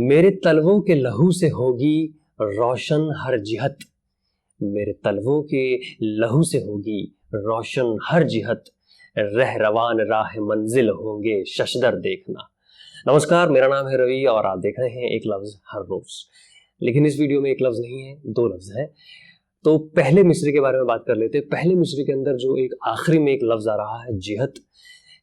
मेरे तलवों के लहू से होगी रोशन हर जिहत। मेरे तलवों के लहू से होगी रोशन हर जिहत। रहरवान राह मंजिल होंगे शशदर देखना। नमस्कार, मेरा नाम है रवि और आप देख रहे हैं एक लफ्ज हर रोज। लेकिन इस वीडियो में एक लफ्ज नहीं है, दो लफ्ज हैं। तो पहले मिस्री के बारे में बात कर लेते हैं। पहले मिस्री के अंदर जो एक आखिरी में एक लफ्ज आ रहा है जिहत,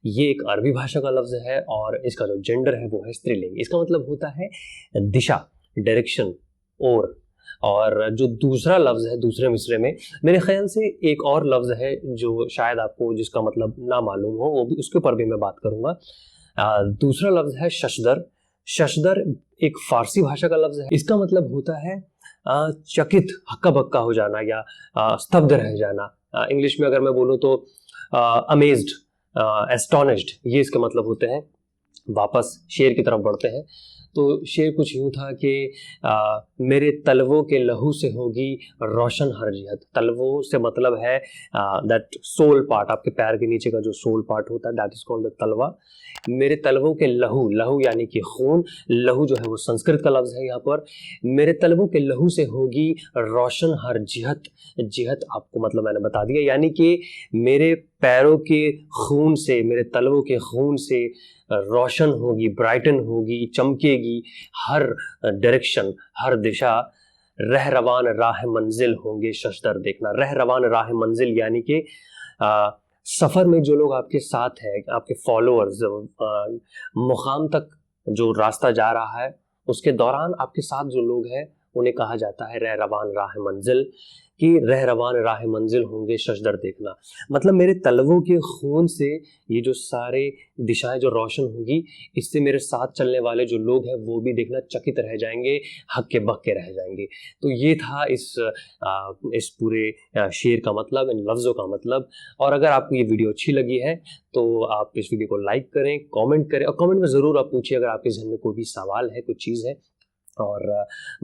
ये एक अरबी भाषा का लफ्ज है और इसका जो जेंडर है वो है स्त्रीलिंग। इसका मतलब होता है दिशा, डायरेक्शन, और जो दूसरा लफ्ज है दूसरे मिसरे में, मेरे ख्याल से एक और लफ्ज है जो शायद आपको जिसका मतलब ना मालूम हो, वो भी उसके ऊपर भी मैं बात करूंगा। दूसरा लफ्ज है शशदर। शशदर एक फारसी भाषा का लफ्ज है। इसका मतलब होता है चकित, हक्का बक्का हो जाना या स्तब्ध रह जाना। इंग्लिश में अगर मैं बोलूँ तो अमेज्ड, एस्टोनिश्ड, ये इसके मतलब होते हैं। वापस शेर की तरफ बढ़ते हैं तो शेर कुछ यूं था कि मेरे तलवों के लहू से होगी रोशन हर जिहत। तलवों से मतलब है दैट सोल पार्ट, आपके पैर के नीचे का जो सोल पार्ट होता है, दैट इज कॉल्ड द तलवा। मेरे तलवों के लहू, लहू यानी कि खून, लहू जो है वो संस्कृत का लफ्ज है यहाँ पर। मेरे तलवों के लहू से होगी रोशन हर जिहत। जिहत आपको मतलब मैंने बता दिया, यानी कि मेरे पैरों के खून से, मेरे तलवों के खून से रोशन होगी, ब्राइटन होगी, चमकेगी हर डायरेक्शन, हर दिशा। रहरवान राह मंजिल होंगे शशदर देखना। रहरवान राह मंजिल यानी कि सफर में जो लोग आपके साथ हैं, आपके फॉलोअर्स, मुकाम तक जो रास्ता जा रहा है उसके दौरान आपके साथ जो लोग हैं उन्हें कहा जाता है रहरवान राह मंजिल, कि रहरवान राह मंजिल होंगे शशदर देखना। मतलब मेरे तलवों के खून से ये जो सारे दिशाएं जो रोशन होगी, इससे मेरे साथ चलने वाले जो लोग हैं वो भी देखना चकित रह जाएंगे, हक्के बक्के रह जाएंगे। तो ये था इस पूरे शेर का मतलब, इन लफ्ज़ों का मतलब। और अगर आपको ये वीडियो अच्छी लगी है तो आप इस वीडियो को लाइक करें, कमेंट करें, और कमेंट में ज़रूर आप पूछिए अगर आपके जहन में कोई भी सवाल है, कोई चीज़ है। और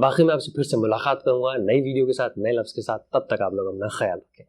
बाकी मैं आपसे फिर से मुलाकात करूंगा नई वीडियो के साथ, नए लफ्ज़ के साथ। तब तक आप लोग अपना ख्याल रखें।